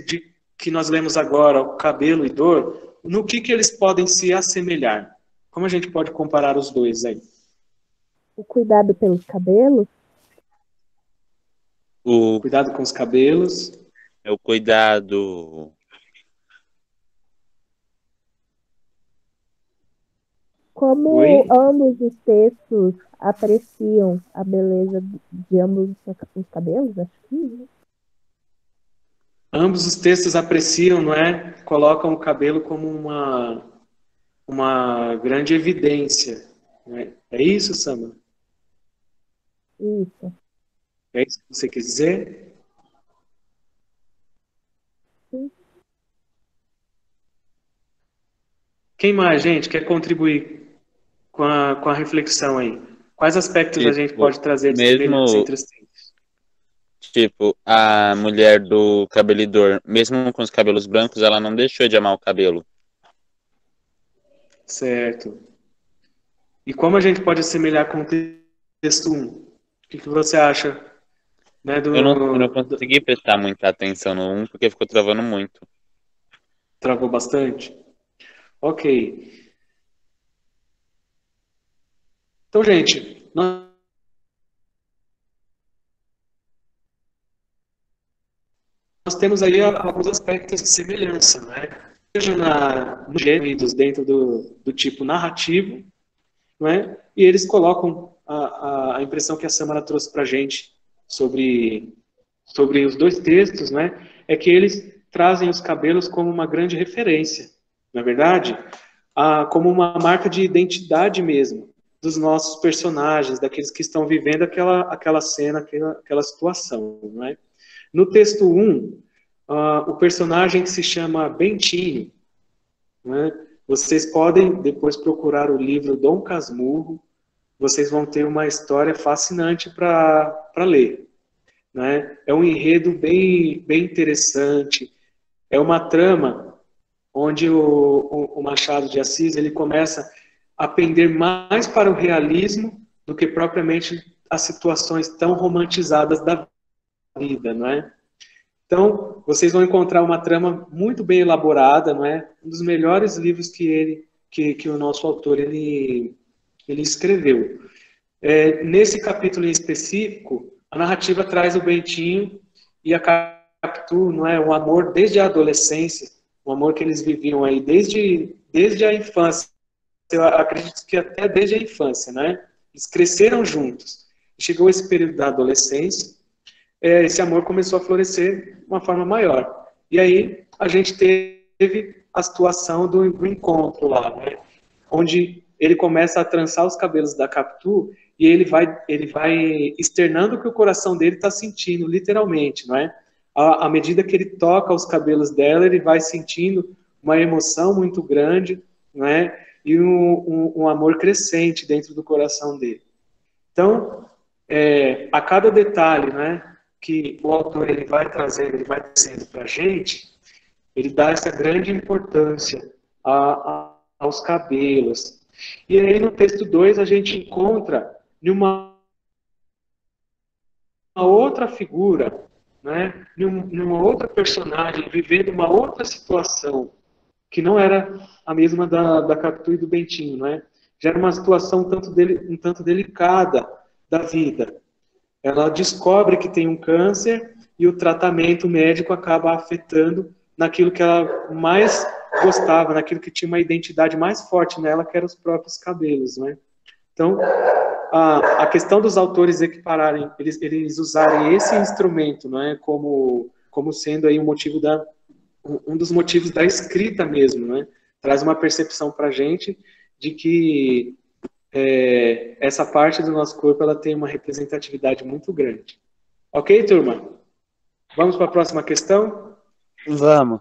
que nós lemos agora, o cabelo e dor, no que eles podem se assemelhar? Como a gente pode comparar os dois aí? O cuidado pelos cabelos? O cuidado com os cabelos. É o cuidado. Como ambos os textos apreciam a beleza de ambos os cabelos, acho que, né? Ambos os textos apreciam, não é? Colocam o cabelo como uma grande evidência. Né? É isso, Sama? Isso. É isso que você quer dizer? Sim. Quem mais, gente, quer contribuir com a reflexão aí? Quais aspectos a gente pode trazer de semelhança entre os textos? Tipo, a mulher do cabelidor, mesmo com os cabelos brancos, ela não deixou de amar o cabelo. Certo. E como a gente pode assemelhar com o texto 1? O que você acha? Né, Eu não consegui prestar muita atenção no 1, porque ficou travando muito. Travou bastante? Ok. Então, gente, temos aí alguns aspectos de semelhança, né? Seja nos gêneros dentro do tipo narrativo, né? E eles colocam a impressão que a Samara trouxe para a gente sobre os dois textos, né? É que eles trazem os cabelos como uma grande referência, na verdade, como uma marca de identidade mesmo dos nossos personagens, daqueles que estão vivendo aquela cena, aquela situação, né? No texto 1, o personagem que se chama Bentinho, né? Vocês podem depois procurar o livro Dom Casmurro, vocês vão ter uma história fascinante para ler, né? É um enredo bem interessante, é uma trama onde o Machado de Assis ele começa a pender mais para o realismo do que propriamente as situações tão romantizadas da vida, não é? Então, vocês vão encontrar uma trama muito bem elaborada, não é? Um dos melhores livros que o nosso autor ele escreveu. Nesse capítulo em específico, a narrativa traz o Bentinho e a Capitu, não é? O amor desde a adolescência, o amor que eles viviam aí desde a infância. Eu acredito que até desde a infância, né? Eles cresceram juntos. Chegou esse período da adolescência, esse amor começou a florescer de uma forma maior. E aí a gente teve a situação do encontro lá, né? Onde ele começa a trançar os cabelos da Capitu e ele vai externando o que o coração dele está sentindo, literalmente, não é? À medida que ele toca os cabelos dela, ele vai sentindo uma emoção muito grande, não é? E um amor crescente dentro do coração dele. Então, a cada detalhe, né, que o autor ele vai trazendo, ele vai trazendo para a gente, ele dá essa grande importância aos cabelos. E aí no texto 2 a gente encontra uma outra figura, né, numa outra personagem, vivendo uma outra situação, que não era a mesma da Capitu e do Bentinho, né? Já era uma situação um tanto delicada da vida. Ela descobre que tem um câncer e o tratamento médico acaba afetando naquilo que ela mais gostava, naquilo que tinha uma identidade mais forte nela, que eram os próprios cabelos, né? Então, a questão dos autores equipararem, eles usarem esse instrumento, não é, como sendo aí um dos motivos da escrita mesmo, né? Traz uma percepção para a gente de que essa parte do nosso corpo ela tem uma representatividade muito grande. Ok, turma? Vamos para a próxima questão? Vamos.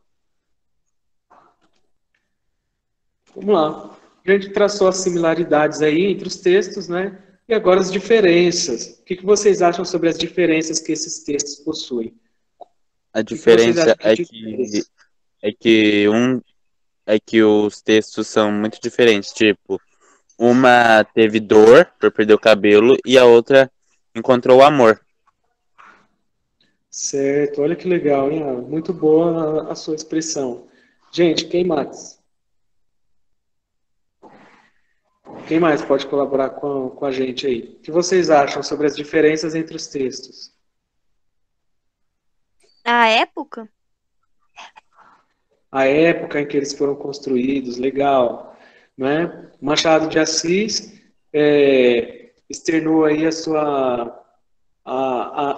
Vamos lá. A gente traçou as similaridades aí entre os textos, né? E agora as diferenças. O que vocês acham sobre as diferenças que esses textos possuem? A diferença é que os textos são muito diferentes. Tipo, uma teve dor por perder o cabelo e a outra encontrou o amor. Certo, olha que legal, hein? Muito boa a sua expressão. Gente, quem mais? Quem mais pode colaborar com a gente aí? O que vocês acham sobre as diferenças entre os textos? A época? A época em que eles foram construídos, legal, né? Machado de Assis externou aí a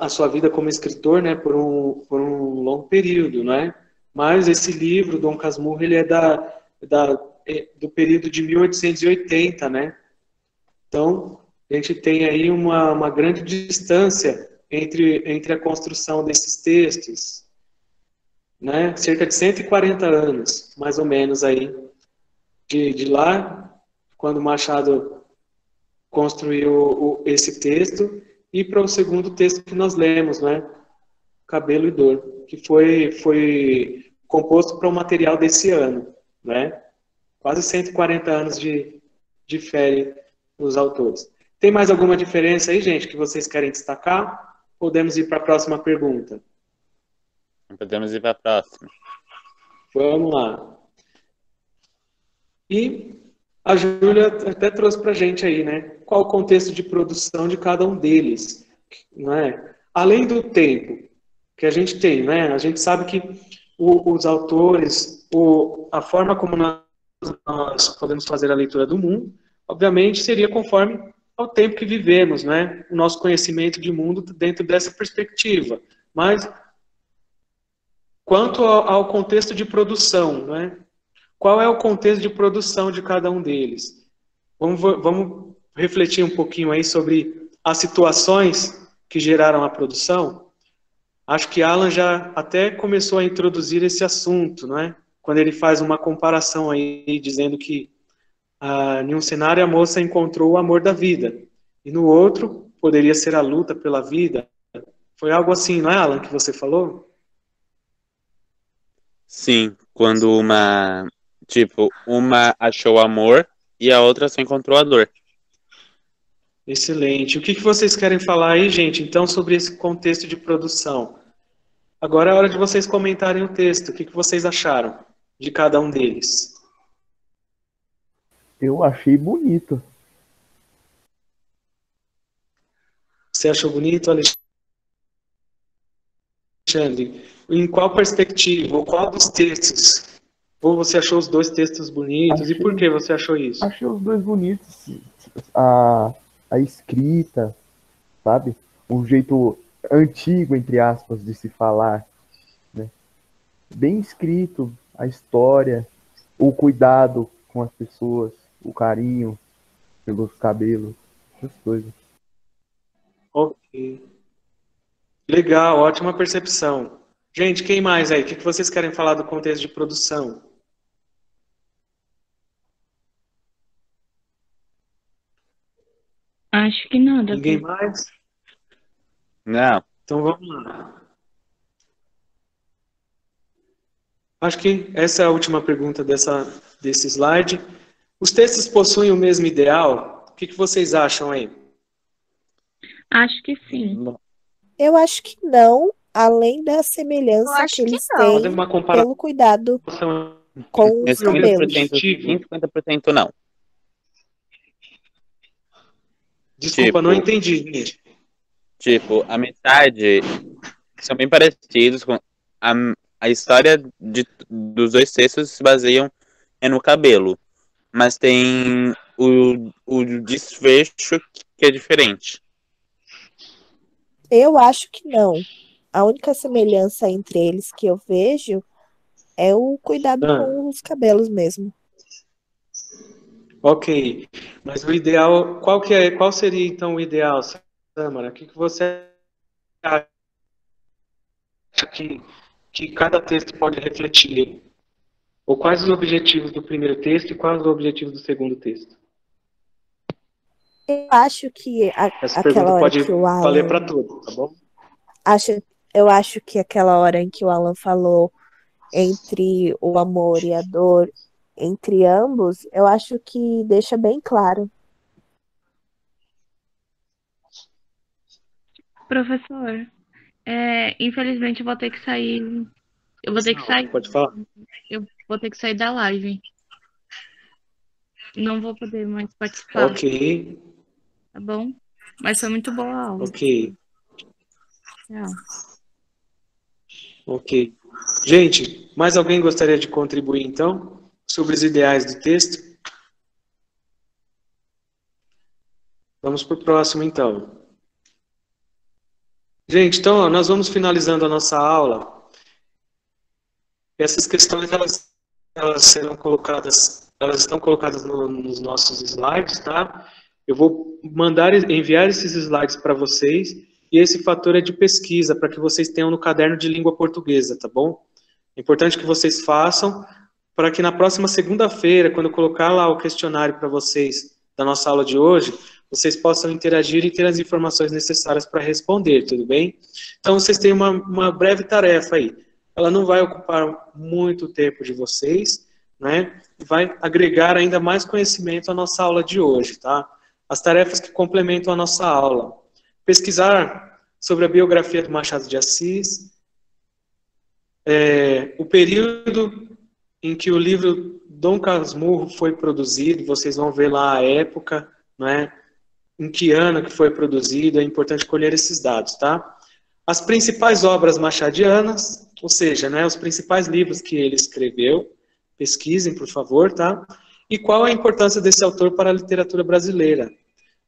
sua vida como escritor, né, por um longo período, né? Mas esse livro, Dom Casmurro, ele é do período de 1880, né? Então, a gente tem aí uma grande distância entre a construção desses textos, né? Cerca de 140 anos, mais ou menos aí, de lá, quando Machado construiu esse texto, e para o segundo texto que nós lemos, né? Cabelo e Dor, que foi composto para o material desse ano, né? Quase 140 anos difere os autores. Tem mais alguma diferença aí, gente, que vocês querem destacar? Podemos ir para a próxima pergunta. Podemos ir para a próxima. Vamos lá. E a Júlia até trouxe para a gente aí, né? Qual o contexto de produção de cada um deles, não é? Além do tempo, que a gente tem, né? A gente sabe que os autores, a forma como nós podemos fazer a leitura do mundo, obviamente seria conforme ao tempo que vivemos, né? O nosso conhecimento de mundo dentro dessa perspectiva. Mas, quanto ao contexto de produção, né? Qual é o contexto de produção de cada um deles? Vamos refletir um pouquinho aí sobre as situações que geraram a produção? Acho que Alan já até começou a introduzir esse assunto, não é? Quando ele faz uma comparação aí, dizendo que em um cenário a moça encontrou o amor da vida, e no outro poderia ser a luta pela vida. Foi algo assim, não é, Alan, que você falou? Sim, quando uma achou amor e a outra só encontrou a dor. Excelente. O que vocês querem falar aí, gente, então, sobre esse contexto de produção? Agora é hora de vocês comentarem o texto. O que vocês acharam de cada um deles? Eu achei bonito. Você achou bonito, Alexandre? Em qual perspectiva? Ou qual dos textos? Ou você achou os dois textos bonitos? E por que você achou isso? Achei os dois bonitos. A escrita, sabe? Um jeito antigo, entre aspas, de se falar, né? Bem escrito, a história, o cuidado com as pessoas, o carinho pelos cabelos, essas coisas. Ok. Legal, ótima percepção. Gente, quem mais aí? O que vocês querem falar do contexto de produção? Acho que nada. Ninguém mais? Não. Então vamos lá. Acho que essa é a última pergunta desse slide. Os textos possuem o mesmo ideal? O que vocês acham aí? Acho que sim. Eu acho que não, além da semelhança que eles têm pelo cuidado com os cabelos. 50% não. Desculpa, não entendi, gente. Tipo, a metade são bem parecidos com a história dos dois textos se baseiam no cabelo, mas tem o desfecho que é diferente. Eu acho que não. A única semelhança entre eles que eu vejo é o cuidado com os cabelos mesmo. Ok, mas o ideal, qual seria então o ideal, Samara? O que você acha que cada texto pode refletir? Ou quais os objetivos do primeiro texto e quais os objetivos do segundo texto? Eu acho que Essa aquela pergunta hora pode que o Alan... valer para todos, tá bom? Eu acho que aquela hora em que o Alan falou entre o amor e a dor, entre ambos, eu acho que deixa bem claro. Professor, infelizmente eu vou ter que sair. Eu vou ter que sair. Pode falar. Eu vou ter que sair da live. Não vou poder mais participar. Ok. Tá bom? Mas foi muito boa a aula. Ok. Tchau. Ok. Gente, mais alguém gostaria de contribuir, então, sobre os ideais do texto? Vamos para o próximo, então. Gente, então, nós vamos finalizando a nossa aula. Essas questões, elas serão colocadas, elas estão colocadas nos nossos slides, tá? Eu vou enviar esses slides para vocês, e esse fator é de pesquisa, para que vocês tenham no caderno de língua portuguesa, tá bom? É importante que vocês façam, para que na próxima segunda-feira, quando eu colocar lá o questionário para vocês, da nossa aula de hoje, vocês possam interagir e ter as informações necessárias para responder, tudo bem? Então, vocês têm uma breve tarefa aí. Ela não vai ocupar muito tempo de vocês, né? Vai agregar ainda mais conhecimento à nossa aula de hoje, tá? As tarefas que complementam a nossa aula. Pesquisar sobre a biografia do Machado de Assis, o período em que o livro Dom Casmurro foi produzido, vocês vão ver lá a época, né? Em que ano que foi produzido, é importante colher esses dados, tá? as principais obras machadianas, ou seja, né, os principais livros que ele escreveu, pesquisem, por favor, tá? E qual a importância desse autor para a literatura brasileira?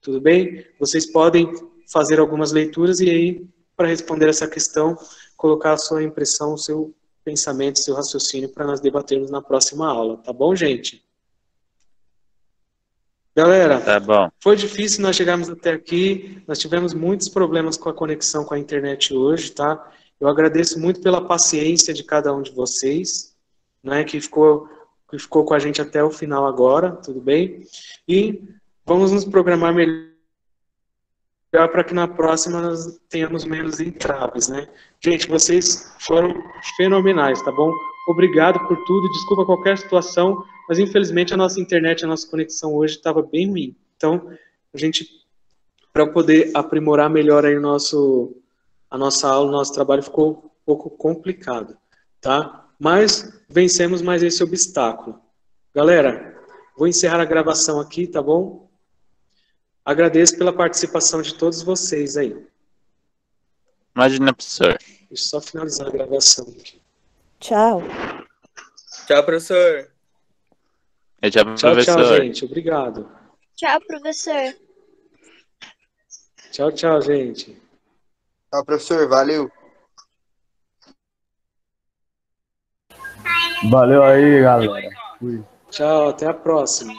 Tudo bem? Vocês podem fazer algumas leituras e aí, para responder essa questão, colocar a sua impressão, o seu pensamento, o seu raciocínio para nós debatermos na próxima aula, tá bom, gente? Galera, Tá bom. foi difícil nós chegarmos até aqui, nós tivemos muitos problemas com a conexão com a internet hoje, tá? Eu agradeço muito pela paciência de cada um de vocês, né, que ficou com a gente até o final agora, tudo bem? E vamos nos programar melhor para que na próxima nós tenhamos menos entraves, né? Gente, vocês foram fenomenais, tá bom? Obrigado por tudo, desculpa qualquer situação, mas infelizmente a nossa internet, a nossa conexão hoje estava bem ruim. Então, a gente, para poder aprimorar melhor aí a nossa aula, o nosso trabalho ficou um pouco complicado, tá? Mas vencemos mais esse obstáculo. Galera, vou encerrar a gravação aqui, tá bom? Agradeço pela participação de todos vocês aí. Imagina, professor. Deixa eu só finalizar a gravação aqui. Tchau. Tchau, professor. Tchau, Tchau, professor. tchau, gente. Obrigado. Tchau, professor. Tchau, tchau, gente. Tchau, professor. Valeu. Valeu aí, galera. Fui. Tchau, até a próxima.